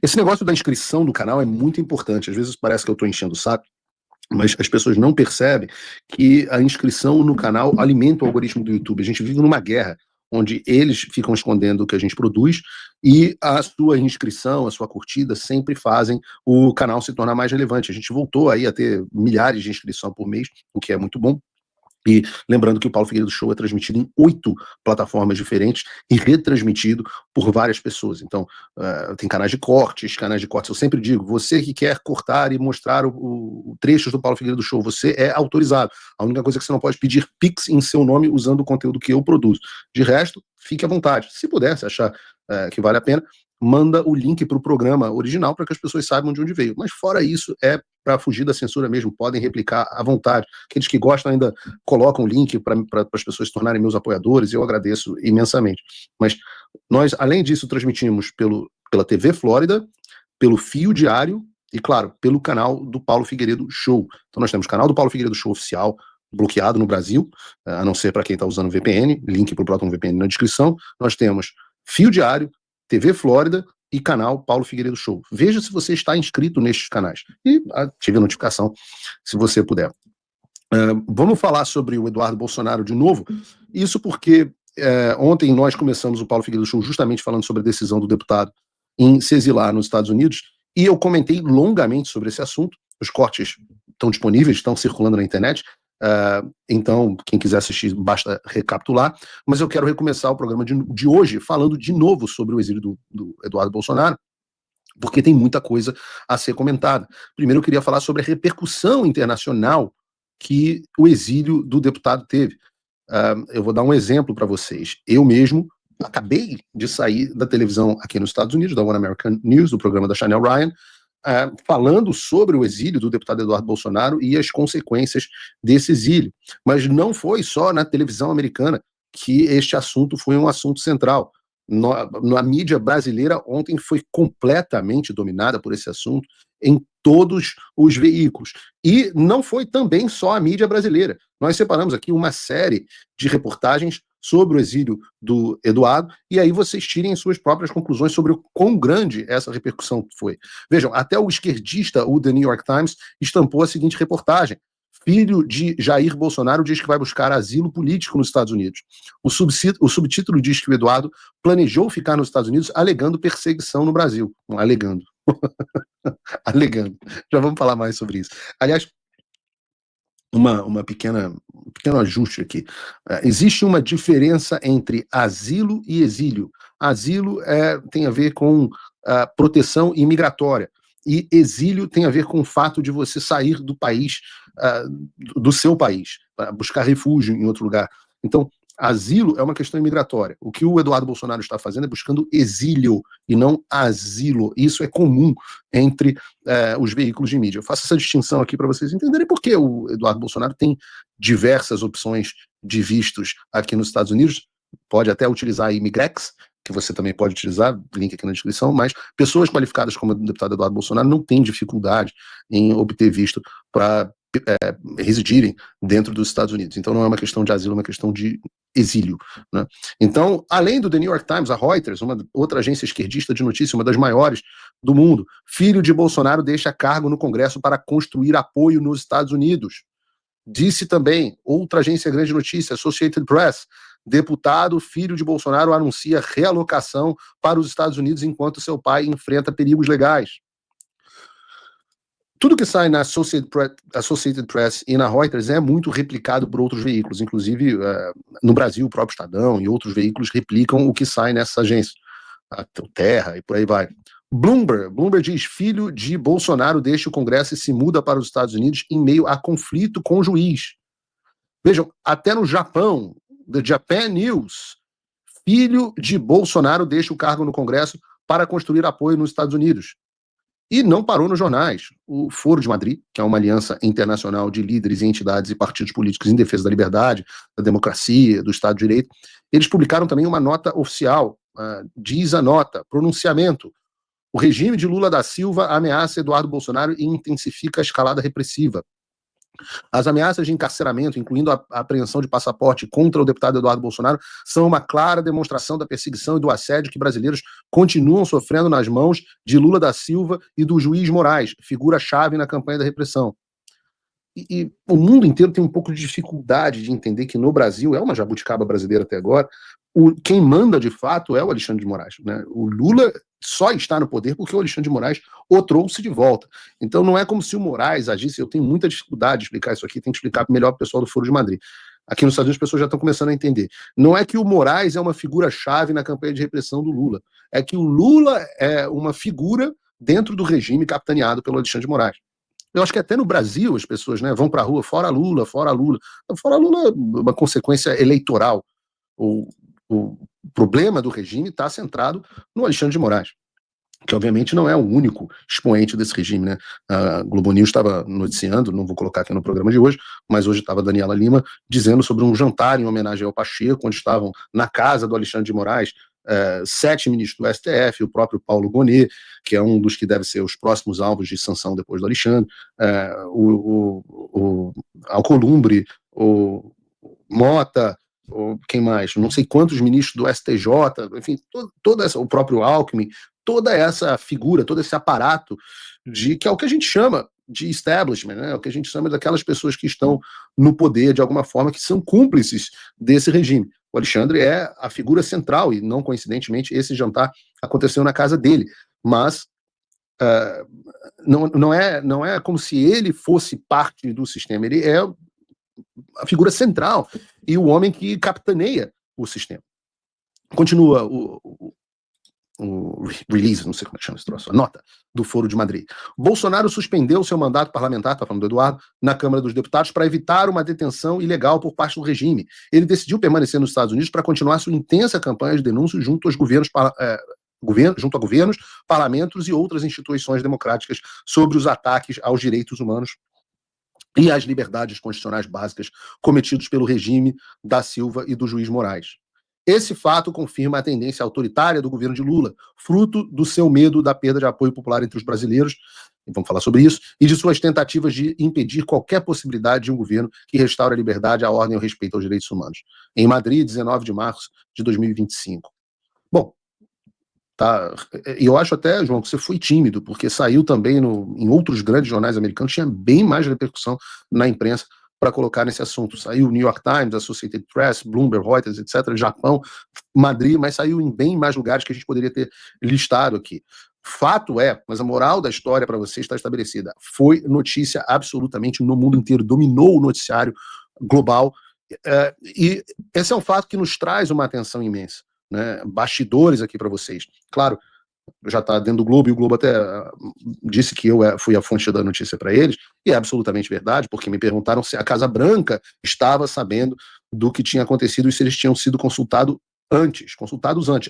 Esse negócio da inscrição do canal é muito importante. Às vezes parece que eu estou enchendo o saco, mas as pessoas não percebem que a inscrição no canal alimenta o algoritmo do YouTube. A gente vive numa guerra onde eles ficam escondendo o que a gente produz e a sua inscrição, a sua curtida sempre fazem o canal se tornar mais relevante. A gente voltou aí a ter milhares de inscrições por mês, o que é muito bom. E lembrando que o Paulo Figueiredo Show é transmitido em 8 plataformas diferentes e retransmitido por várias pessoas. Então, tem canais de cortes. Eu sempre digo, você que quer cortar e mostrar o trechos do Paulo Figueiredo Show, você é autorizado. A única coisa é que você não pode pedir Pix em seu nome usando o conteúdo que eu produzo. De resto, fique à vontade. Se puder, se achar que vale a pena, manda o link para o programa original para que as pessoas saibam de onde veio. Mas fora isso, é para fugir da censura mesmo, podem replicar à vontade. Aqueles que gostam ainda colocam o link para as pessoas se tornarem meus apoiadores, e eu agradeço imensamente. Mas nós, além disso, transmitimos pela TV Flórida, pelo Fio Diário e, claro, pelo canal do Paulo Figueiredo Show. Então nós temos o canal do Paulo Figueiredo Show oficial, bloqueado no Brasil, a não ser para quem está usando VPN, link para o Proton VPN na descrição. Nós temos Fio Diário, TV Flórida e canal Paulo Figueiredo Show. Veja se você está inscrito nestes canais e ative a notificação se você puder. Vamos falar sobre o Eduardo Bolsonaro de novo, isso porque ontem nós começamos o Paulo Figueiredo Show justamente falando sobre a decisão do deputado em se exilar nos Estados Unidos, e eu comentei longamente sobre esse assunto. Os cortes estão disponíveis, estão circulando na internet, então quem quiser assistir basta recapitular, mas eu quero recomeçar o programa de hoje falando de novo sobre o exílio do Eduardo Bolsonaro, porque tem muita coisa a ser comentada. Primeiro eu queria falar sobre a repercussão internacional que o exílio do deputado teve. Eu vou dar um exemplo para vocês. Eu mesmo acabei de sair da televisão aqui nos Estados Unidos, da One American News, do programa da Chanel Ryan, falando sobre o exílio do deputado Eduardo Bolsonaro e as consequências desse exílio. Mas não foi só na televisão americana que este assunto foi um assunto central. Na mídia brasileira ontem foi completamente dominada por esse assunto em todos os veículos. E não foi também só a mídia brasileira. Nós separamos aqui uma série de reportagens sobre o exílio do Eduardo, e aí vocês tirem suas próprias conclusões sobre o quão grande essa repercussão foi. Vejam, até o esquerdista, o The New York Times, estampou a seguinte reportagem: filho de Jair Bolsonaro diz que vai buscar asilo político nos Estados Unidos. O subtítulo diz que o Eduardo planejou ficar nos Estados Unidos alegando perseguição no Brasil. Não, alegando. Alegando. Já vamos falar mais sobre isso. Aliás, um pequeno ajuste aqui. Existe uma diferença entre asilo e exílio. Asilo tem a ver com proteção imigratória, e exílio tem a ver com o fato de você sair do país, do seu país, para buscar refúgio em outro lugar. Então, asilo é uma questão imigratória. O que o Eduardo Bolsonaro está fazendo é buscando exílio e não asilo. Isso é comum entre os veículos de mídia. Eu faço essa distinção aqui para vocês entenderem por que o Eduardo Bolsonaro tem diversas opções de vistos aqui nos Estados Unidos. Pode até utilizar a Imigrex, que você também pode utilizar, link aqui na descrição, mas pessoas qualificadas como o deputado Eduardo Bolsonaro não têm dificuldade em obter visto para residirem dentro dos Estados Unidos. Então não é uma questão de asilo, é uma questão de exílio, né? Então, além do The New York Times, a Reuters, uma outra agência esquerdista de notícia, uma das maiores do mundo, filho de Bolsonaro deixa cargo no Congresso para construir apoio nos Estados Unidos. Disse também outra agência grande de notícia, Associated Press, deputado filho de Bolsonaro anuncia realocação para os Estados Unidos enquanto seu pai enfrenta perigos legais. Tudo que sai na Associated Press e na Reuters é muito replicado por outros veículos, inclusive no Brasil, o próprio Estadão e outros veículos replicam o que sai nessa agência, a Terra e por aí vai. Bloomberg diz, filho de Bolsonaro deixa o Congresso e se muda para os Estados Unidos em meio a conflito com o juiz. Vejam, até no Japão, The Japan News, filho de Bolsonaro deixa o cargo no Congresso para construir apoio nos Estados Unidos. E não parou nos jornais. O Foro de Madrid, que é uma aliança internacional de líderes, entidades e partidos políticos em defesa da liberdade, da democracia, do Estado de Direito, eles publicaram também uma nota oficial. Diz a nota, pronunciamento: o regime de Lula da Silva ameaça Eduardo Bolsonaro e intensifica a escalada repressiva. As ameaças de encarceramento, incluindo a apreensão de passaporte contra o deputado Eduardo Bolsonaro, são uma clara demonstração da perseguição e do assédio que brasileiros continuam sofrendo nas mãos de Lula da Silva e do juiz Moraes, figura-chave na campanha da repressão. E o mundo inteiro tem um pouco de dificuldade de entender que no Brasil, é uma jabuticaba brasileira até agora, quem manda de fato é o Alexandre de Moraes, né? O Lula só está no poder porque o Alexandre de Moraes o trouxe de volta. Então não é como se o Moraes agisse, eu tenho muita dificuldade de explicar isso aqui, tenho que explicar melhor para o pessoal do Foro de Madrid. Aqui nos Estados Unidos as pessoas já estão começando a entender. Não é que o Moraes é uma figura-chave na campanha de repressão do Lula, é que o Lula é uma figura dentro do regime capitaneado pelo Alexandre de Moraes. Eu acho que até no Brasil as pessoas, né, vão para a rua, fora Lula, fora Lula. Fora Lula é uma consequência eleitoral. O problema do regime está centrado no Alexandre de Moraes, que obviamente não é o único expoente desse regime, né? A Globo News estava noticiando, não vou colocar aqui no programa de hoje, mas hoje estava a Daniela Lima dizendo sobre um jantar em homenagem ao Pacheco, onde estavam na casa do Alexandre de Moraes 7 ministros do STF, o próprio Paulo Gonet, que é um dos que deve ser os próximos alvos de sanção depois do Alexandre, o Alcolumbre, o Mota, quem mais? Não sei quantos ministros do STJ, enfim, o próprio Alckmin, toda essa figura, todo esse aparato que é o que a gente chama de establishment, né? O que a gente chama daquelas pessoas que estão no poder de alguma forma, que são cúmplices desse regime. O Alexandre é a figura central e, não coincidentemente, esse jantar aconteceu na casa dele, mas não é como se ele fosse parte do sistema, ele é a figura central e o homem que capitaneia o sistema. Continua o release, não sei como é que chama esse troço, a nota do Foro de Madrid. Bolsonaro suspendeu seu mandato parlamentar, tá falando do Eduardo, na Câmara dos Deputados para evitar uma detenção ilegal por parte do regime. Ele decidiu permanecer nos Estados Unidos para continuar sua intensa campanha de denúncia junto aos junto a governos, parlamentos e outras instituições democráticas sobre os ataques aos direitos humanos e às liberdades constitucionais básicas cometidos pelo regime da Silva e do juiz Moraes. Esse fato confirma a tendência autoritária do governo de Lula, fruto do seu medo da perda de apoio popular entre os brasileiros, e vamos falar sobre isso, e de suas tentativas de impedir qualquer possibilidade de um governo que restaure a liberdade, a ordem e o respeito aos direitos humanos. Em Madrid, 19 de março de 2025. Bom, tá, e eu acho até, João, que você foi tímido, porque saiu também em outros grandes jornais americanos, tinha bem mais repercussão na imprensa para colocar nesse assunto. Saiu New York Times, Associated Press, Bloomberg, Reuters, etc., Japão, Madrid, mas saiu em bem mais lugares que a gente poderia ter listado aqui. Fato é, mas a moral da história para você está estabelecida, foi notícia absolutamente no mundo inteiro, dominou o noticiário global, e esse é um fato que nos traz uma atenção imensa, né? Bastidores aqui para vocês. Claro, já está dentro do Globo, e o Globo até disse que eu fui a fonte da notícia para eles, e é absolutamente verdade, porque me perguntaram se a Casa Branca estava sabendo do que tinha acontecido e se eles tinham sido consultados antes.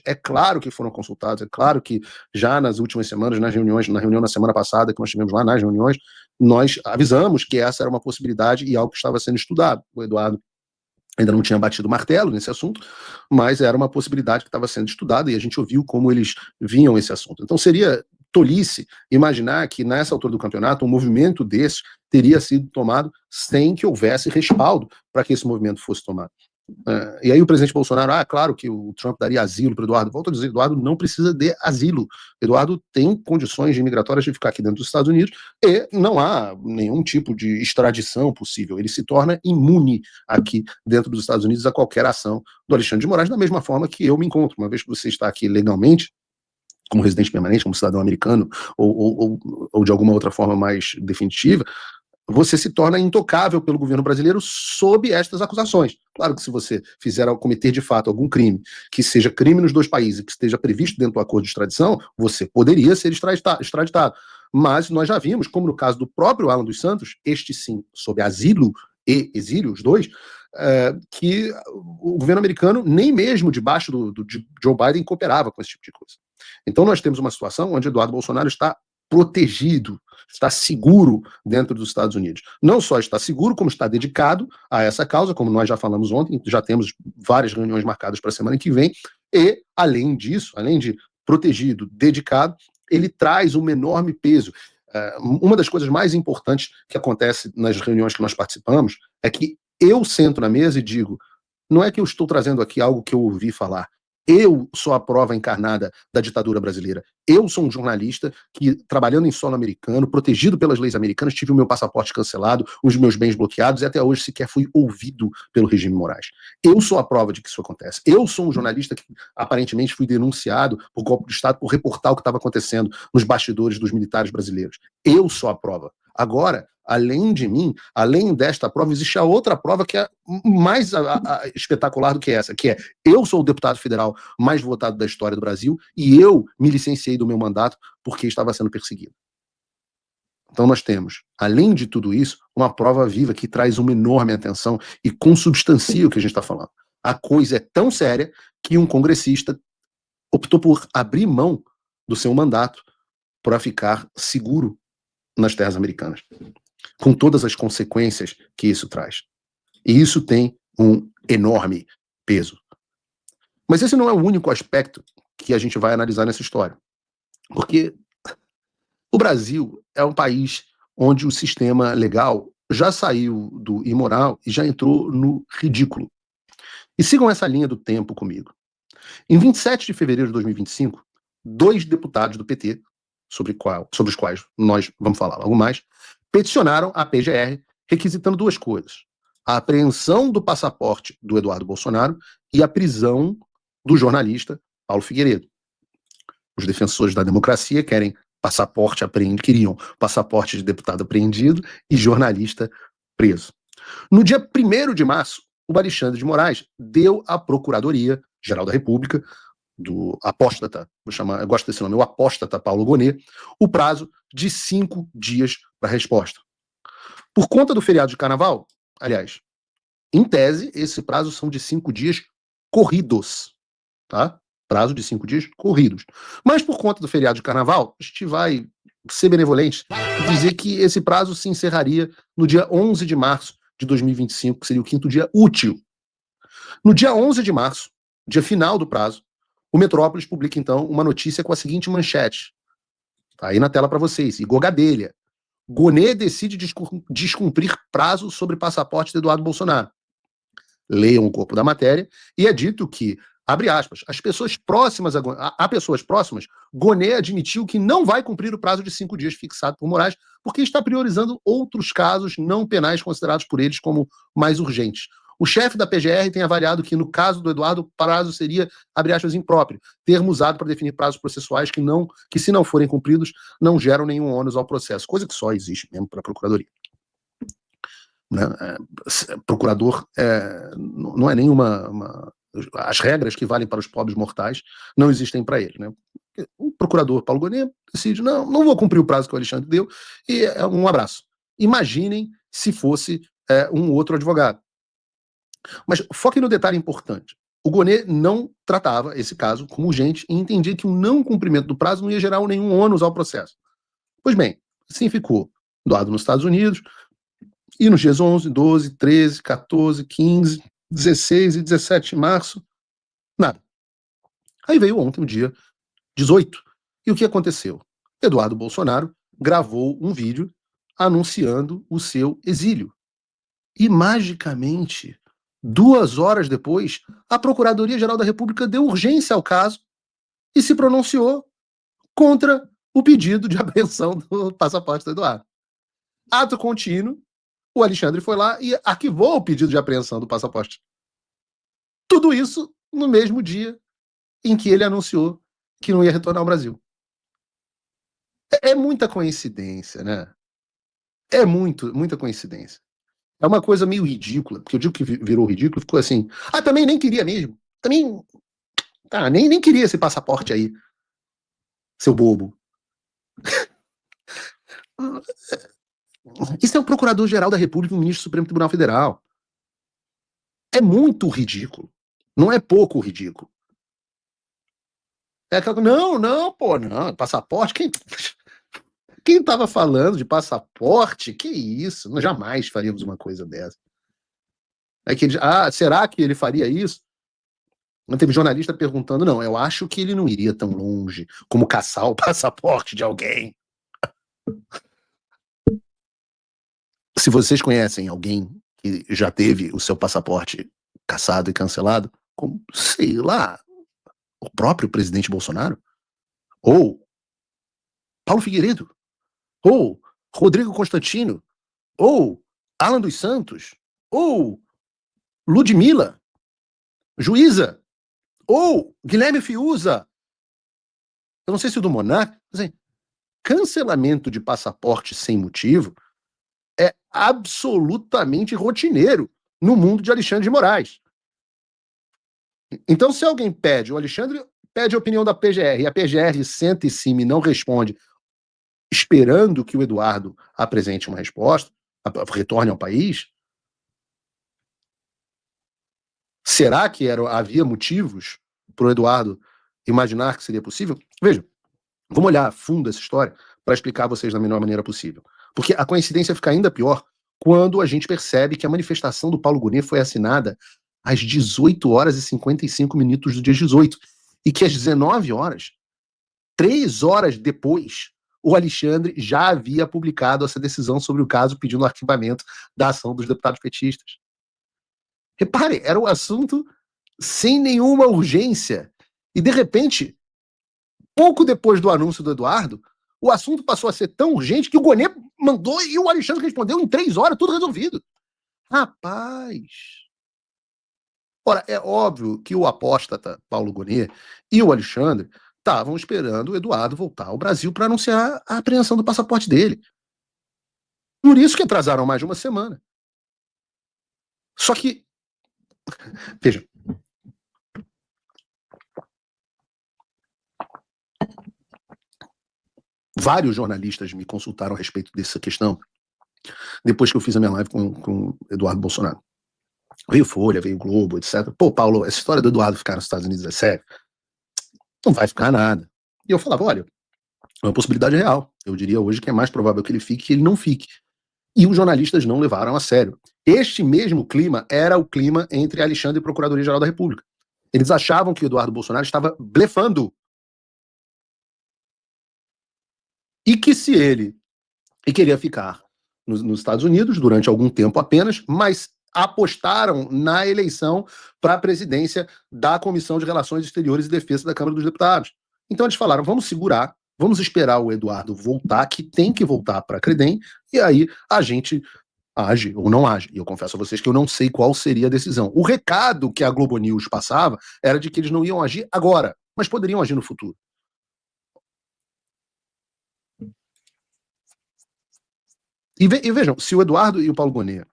É claro que foram consultados, é claro que já nas últimas semanas, na reunião na semana passada que nós tivemos lá, nas reuniões, nós avisamos que essa era uma possibilidade e algo que estava sendo estudado. O Eduardo ainda não tinha batido o martelo nesse assunto, mas era uma possibilidade que estava sendo estudada e a gente ouviu como eles viam esse assunto. Então seria tolice imaginar que nessa altura do campeonato um movimento desse teria sido tomado sem que houvesse respaldo para que esse movimento fosse tomado. E aí o presidente Bolsonaro, claro que o Trump daria asilo para o Eduardo. Volto a dizer, Eduardo não precisa de asilo. Eduardo tem condições imigratórias de ficar aqui dentro dos Estados Unidos e não há nenhum tipo de extradição possível. Ele se torna imune aqui dentro dos Estados Unidos a qualquer ação do Alexandre de Moraes, da mesma forma que eu me encontro. Uma vez que você está aqui legalmente, como residente permanente, como cidadão americano, ou de alguma outra forma mais definitiva, você se torna intocável pelo governo brasileiro sob estas acusações. Claro que se você cometer de fato algum crime, que seja crime nos dois países, que esteja previsto dentro do acordo de extradição, você poderia ser extraditado. Mas nós já vimos, como no caso do próprio Alan dos Santos, este sim, sob asilo e exílio, os dois, que o governo americano, nem mesmo debaixo de Joe Biden, cooperava com esse tipo de coisa. Então nós temos uma situação onde Eduardo Bolsonaro está protegido, está seguro dentro dos Estados Unidos. Não só está seguro, como está dedicado a essa causa, como nós já falamos ontem, já temos várias reuniões marcadas para a semana que vem, e, além disso, além de protegido, dedicado, ele traz um enorme peso. uma das coisas mais importantes que acontece nas reuniões que nós participamos é que eu sento na mesa e digo, não é que eu estou trazendo aqui algo que eu ouvi falar, eu sou a prova encarnada da ditadura brasileira. Eu sou um jornalista que, trabalhando em solo americano, protegido pelas leis americanas, tive o meu passaporte cancelado, os meus bens bloqueados e até hoje sequer fui ouvido pelo regime Moraes. Eu sou a prova de que isso acontece. Eu sou um jornalista que, aparentemente, fui denunciado por golpe de Estado por reportar o que estava acontecendo nos bastidores dos militares brasileiros. Eu sou a prova. Agora, além de mim, além desta prova, existe a outra prova que é mais espetacular do que essa, que é eu sou o deputado federal mais votado da história do Brasil e eu me licenciei do meu mandato porque estava sendo perseguido. Então nós temos, além de tudo isso, uma prova viva que traz uma enorme atenção e consubstancia o que a gente está falando. A coisa é tão séria que um congressista optou por abrir mão do seu mandato para ficar seguro nas terras americanas, com todas as consequências que isso traz. E isso tem um enorme peso. Mas esse não é o único aspecto que a gente vai analisar nessa história. Porque o Brasil é um país onde o sistema legal já saiu do imoral e já entrou no ridículo. E sigam essa linha do tempo comigo. Em 27 de fevereiro de 2025, 2 deputados do PT, sobre os quais nós vamos falar logo mais, peticionaram a PGR requisitando 2 coisas: a apreensão do passaporte do Eduardo Bolsonaro e a prisão do jornalista Paulo Figueiredo. Os defensores da democracia queriam passaporte de deputado apreendido e jornalista preso. No dia 1º de março, o Alexandre de Moraes deu à Procuradoria-Geral da República, do apóstata, eu gosto desse nome, o apóstata Paulo Gonet, o prazo de 5 dias para resposta. Por conta do feriado de carnaval, aliás, em tese, esse prazo são de 5 dias corridos, tá? Prazo de 5 dias corridos. Mas por conta do feriado de carnaval, a gente vai ser benevolente e dizer que esse prazo se encerraria no dia 11 de março de 2025, que seria o 5º dia útil. No dia 11 de março, dia final do prazo, o Metrópolis publica, então, uma notícia com a seguinte manchete. Tá aí na tela para vocês. Igor Gadelha. Gonet decide descumprir prazo sobre passaporte de Eduardo Bolsonaro. Leiam o corpo da matéria e é dito que, abre aspas, a pessoas próximas, Gonet admitiu que não vai cumprir o prazo de 5 dias fixado por Moraes porque está priorizando outros casos não penais considerados por eles como mais urgentes. O chefe da PGR tem avaliado que, no caso do Eduardo, o prazo seria, abre aspas, impróprio, termo usado para definir prazos processuais que, se não forem cumpridos, não geram nenhum ônus ao processo, coisa que só existe mesmo para a Procuradoria. Né? Procurador não é nenhuma... As regras que valem para os pobres mortais não existem para ele. Né? O procurador Paulo Gonet decide, não vou cumprir o prazo que o Alexandre deu, e um abraço. Imaginem se fosse um outro advogado. Mas foquem no detalhe importante. O Gonet não tratava esse caso como urgente e entendia que o não cumprimento do prazo não ia gerar nenhum ônus ao processo. Pois bem, assim ficou doado nos Estados Unidos, e nos dias 11, 12, 13, 14, 15, 16 e 17 de março, nada. Aí veio ontem, o dia 18. E o que aconteceu? Eduardo Bolsonaro gravou um vídeo anunciando o seu exílio. E, magicamente, 2 horas depois, a Procuradoria-Geral da República deu urgência ao caso e se pronunciou contra o pedido de apreensão do passaporte do Eduardo. Ato contínuo, o Alexandre foi lá e arquivou o pedido de apreensão do passaporte. Tudo isso no mesmo dia em que ele anunciou que não ia retornar ao Brasil. É muita coincidência, né? É muita coincidência. É uma coisa meio ridícula, porque eu digo que virou ridículo, ficou assim, também nem queria mesmo. Também, nem queria esse passaporte aí, seu bobo. Isso é o Procurador-Geral da República e o Ministro do Supremo Tribunal Federal. É muito ridículo. Não é pouco ridículo. É aquela... Não, passaporte, quem estava falando de passaporte? Que isso? Nós jamais faríamos uma coisa dessa. Será que ele faria isso? Não teve jornalista perguntando, eu acho que ele não iria tão longe como caçar o passaporte de alguém. Se vocês conhecem alguém que já teve o seu passaporte cassado e cancelado, como, sei lá, o próprio presidente Bolsonaro, ou Paulo Figueiredo, ou Rodrigo Constantino, ou Alan dos Santos, ou Ludmilla, juíza, ou Guilherme Fiuza, eu não sei se o do Monarca, assim, cancelamento de passaporte sem motivo é absolutamente rotineiro no mundo de Alexandre de Moraes. Então, se alguém pede, o Alexandre pede a opinião da PGR, e a PGR senta em cima e não responde, esperando que o Eduardo apresente uma resposta, retorne ao país, será que havia motivos para o Eduardo imaginar que seria possível? Veja, vamos olhar a fundo essa história para explicar a vocês da melhor maneira possível. Porque a coincidência fica ainda pior quando a gente percebe que a manifestação do Paulo Gonet foi assinada às 18 horas e 55 minutos do dia 18. E que às 19 horas, 3 horas depois, o Alexandre já havia publicado essa decisão sobre o caso, pedindo o arquivamento da ação dos deputados petistas. Repare, era um assunto sem nenhuma urgência. E, de repente, pouco depois do anúncio do Eduardo, o assunto passou a ser tão urgente que o Gonet mandou e o Alexandre respondeu em 3 horas, tudo resolvido. Rapaz! Ora, é óbvio que o apóstata Paulo Gonet e o Alexandre estavam esperando o Eduardo voltar ao Brasil para anunciar a apreensão do passaporte dele. Por isso que atrasaram mais de uma semana. Só que, veja, vários jornalistas me consultaram a respeito dessa questão depois que eu fiz a minha live com Eduardo Bolsonaro. Veio Folha, veio Globo, etc. Pô, Paulo, essa história do Eduardo ficar nos Estados Unidos é sério? Não vai ficar nada. E eu falava, olha, é uma possibilidade real. Eu diria hoje que é mais provável que ele fique que ele não fique. E os jornalistas não levaram a sério. Este mesmo clima era o clima entre Alexandre e a Procuradoria-Geral da República. Eles achavam que o Eduardo Bolsonaro estava blefando. E que se ele queria ficar nos Estados Unidos durante algum tempo apenas, mas apostaram na eleição para a presidência da Comissão de Relações Exteriores e Defesa da Câmara dos Deputados. Então eles falaram, vamos segurar, vamos esperar o Eduardo voltar, que tem que voltar para a Credem, e aí a gente age ou não age. E eu confesso a vocês que eu não sei qual seria a decisão. O recado que a Globo News passava era de que eles não iam agir agora, mas poderiam agir no futuro. E vejam, se o Eduardo e o Paulo Gonet,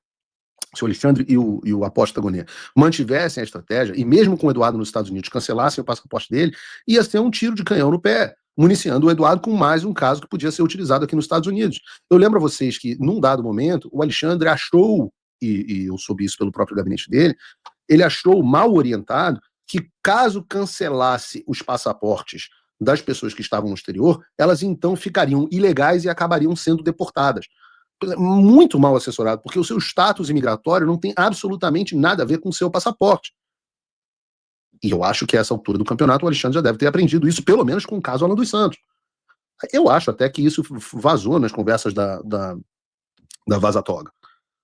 se o Alexandre e o apóstata Gonet mantivessem a estratégia, e mesmo com o Eduardo nos Estados Unidos cancelassem o passaporte dele, ia ser um tiro de canhão no pé, municiando o Eduardo com mais um caso que podia ser utilizado aqui nos Estados Unidos. Eu lembro a vocês que, num dado momento, o Alexandre achou, e eu soube isso pelo próprio gabinete dele, ele achou mal orientado que, caso cancelasse os passaportes das pessoas que estavam no exterior, elas então ficariam ilegais e acabariam sendo deportadas. Muito mal assessorado, porque o seu status imigratório não tem absolutamente nada a ver com o seu passaporte. E eu acho que a essa altura do campeonato o Alexandre já deve ter aprendido isso, pelo menos com o caso Alan dos Santos. Eu acho até que isso vazou nas conversas da Vaza Toga.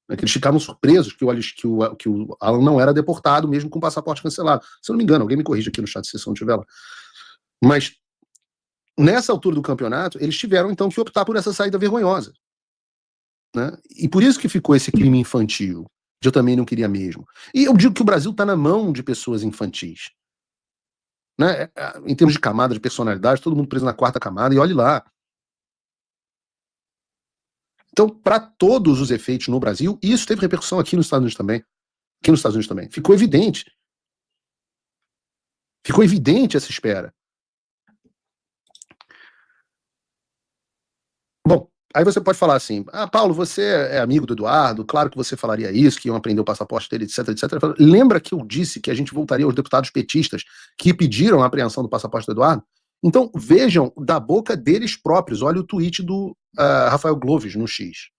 Que eles ficaram surpresos que o Alan não era deportado, mesmo com o passaporte cancelado. Se eu não me engano, alguém me corrige aqui no chat se não tiver lá. Mas, nessa altura do campeonato, eles tiveram então que optar por essa saída vergonhosa. Né? E por isso que ficou esse clima infantil, que eu também não queria mesmo. E eu digo que o Brasil está na mão de pessoas infantis. Né? Em termos de camada, de personalidade, todo mundo preso na 4ª camada, e olhe lá. Então, para todos os efeitos no Brasil, isso teve repercussão aqui nos Estados Unidos também. Aqui nos Estados Unidos também. Ficou evidente. Ficou evidente essa espera. Bom, aí você pode falar assim, Paulo, você é amigo do Eduardo, claro que você falaria isso, que iam aprender o passaporte dele, etc, etc. Lembra que eu disse que a gente voltaria aos deputados petistas que pediram a apreensão do passaporte do Eduardo? Então, vejam da boca deles próprios. Olha o tweet do Rafael Gloves no X.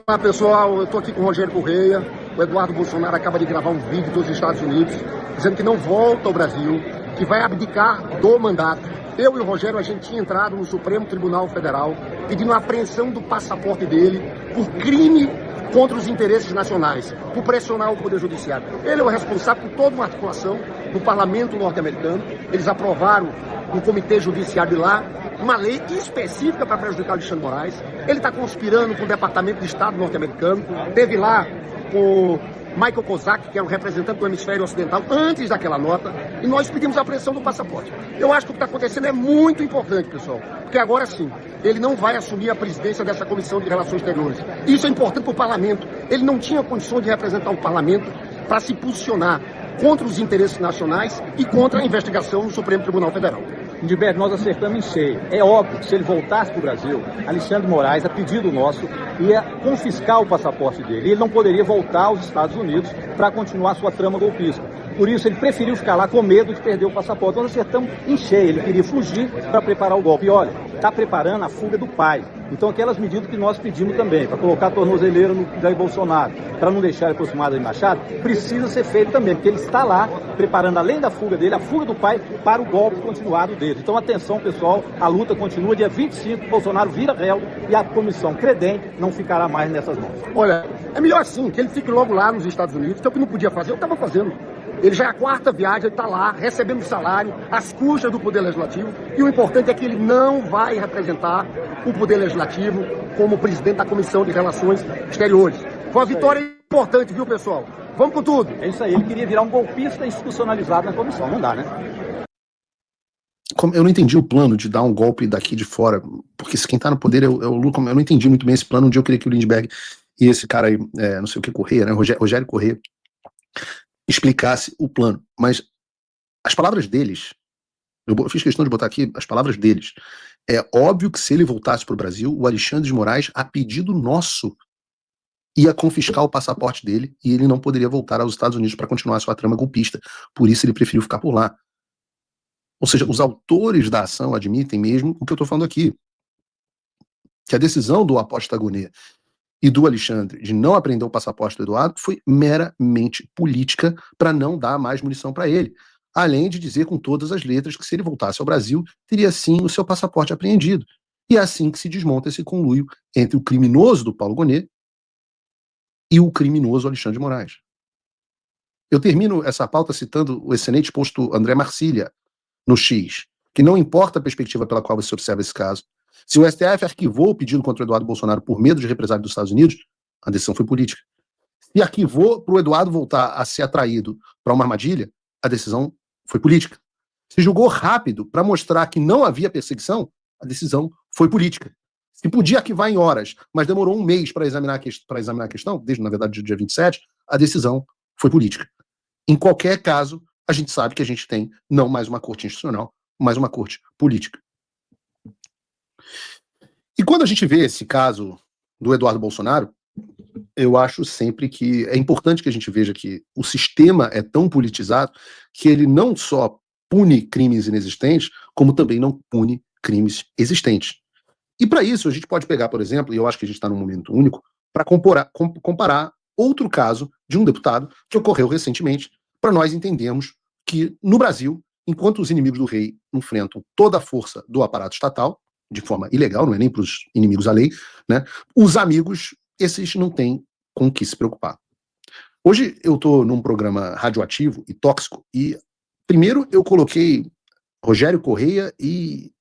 Olá, pessoal, eu estou aqui com o Rogério Correia. O Eduardo Bolsonaro acaba de gravar um vídeo dos Estados Unidos dizendo que não volta ao Brasil, que vai abdicar do mandato. Eu e o Rogério, a gente tinha entrado no Supremo Tribunal Federal pedindo a apreensão do passaporte dele por crime contra os interesses nacionais, por pressionar o Poder Judiciário. Ele é o responsável por toda uma articulação do Parlamento norte-americano. Eles aprovaram no Comitê Judiciário de lá uma lei específica para prejudicar o Alexandre de Moraes. Ele está conspirando com o Departamento de Estado norte-americano. Teve lá o Michael Kozak, que era o representante do hemisfério ocidental, antes daquela nota, e nós pedimos a apreensão do passaporte. Eu acho que o que está acontecendo é muito importante, pessoal, porque agora sim, ele não vai assumir a presidência dessa Comissão de Relações Exteriores. Isso é importante para o Parlamento. Ele não tinha condições de representar o Parlamento para se posicionar contra os interesses nacionais e contra a investigação no Supremo Tribunal Federal. Gilberto, nós acertamos em cheio. É óbvio que se ele voltasse para o Brasil, Alexandre de Moraes, a pedido nosso, ia confiscar o passaporte dele. Ele não poderia voltar aos Estados Unidos para continuar sua trama golpista. Por isso, ele preferiu ficar lá com medo de perder o passaporte. Nós acertamos em cheio. Ele queria fugir para preparar o golpe. E olha, está preparando a fuga do pai. Então, aquelas medidas que nós pedimos também, para colocar a tornozeleira no Jair Bolsonaro, para não deixar ele aproximado de Machado, precisa ser feito também, porque ele está lá preparando, além da fuga dele, a fuga do pai para o golpe continuado dele. Então, atenção, pessoal, a luta continua. Dia 25, Bolsonaro vira réu e a comissão Credem não ficará mais nessas mãos. Olha, é melhor assim, que ele fique logo lá nos Estados Unidos. Então, o que não podia fazer, eu estava fazendo. Ele já é a 4ª viagem, ele está lá, recebendo salário, às custas do Poder Legislativo. E o importante é que ele não vai representar o Poder Legislativo como presidente da Comissão de Relações Exteriores. Foi uma vitória importante, viu, pessoal? Vamos com tudo. É isso aí, ele queria virar um golpista institucionalizado na comissão. Não dá, né? Eu não entendi o plano de dar um golpe daqui de fora, porque quem está no poder é o Lula. Eu não entendi muito bem esse plano. Um dia eu queria que o Lindbergh e esse cara aí, não sei o que, Correia, né, Rogério Correia, explicasse o plano. Mas as palavras deles, eu fiz questão de botar aqui as palavras deles. É óbvio que se ele voltasse para o Brasil, o Alexandre de Moraes, a pedido nosso, ia confiscar o passaporte dele e ele não poderia voltar aos Estados Unidos para continuar sua trama golpista. Por isso ele preferiu ficar por lá. Ou seja, os autores da ação admitem mesmo o que eu estou falando aqui. Que a decisão do Apóstolo Agonet e do Alexandre de não apreender o passaporte do Eduardo foi meramente política para não dar mais munição para ele. Além de dizer com todas as letras que se ele voltasse ao Brasil, teria sim o seu passaporte apreendido. E é assim que se desmonta esse conluio entre o criminoso do Paulo Gonet e o criminoso Alexandre de Moraes. Eu termino essa pauta citando o excelente posto André Marcília, no X, que não importa a perspectiva pela qual você observa esse caso. Se o STF arquivou o pedido contra o Eduardo Bolsonaro por medo de represália dos Estados Unidos, a decisão foi política. Se arquivou para o Eduardo voltar a ser atraído para uma armadilha, a decisão foi política. Se julgou rápido para mostrar que não havia perseguição, a decisão foi política. Se podia arquivar em horas, mas demorou um mês para examinar a questão, desde, na verdade, o dia 27, a decisão foi política. Em qualquer caso, a gente sabe que a gente tem não mais uma corte institucional, mas uma corte política. E quando a gente vê esse caso do Eduardo Bolsonaro, eu acho sempre que é importante que a gente veja que o sistema é tão politizado que ele não só pune crimes inexistentes, como também não pune crimes existentes. E para isso a gente pode pegar, por exemplo, e eu acho que a gente está num momento único, para comparar outro caso de um deputado que ocorreu recentemente, para nós entendermos que no Brasil, enquanto os inimigos do rei enfrentam toda a força do aparato estatal, de forma ilegal, não é nem para os inimigos da lei, né, os amigos, esses não têm com o que se preocupar. Hoje eu estou num programa radioativo e tóxico, e primeiro eu coloquei Rogério Correia e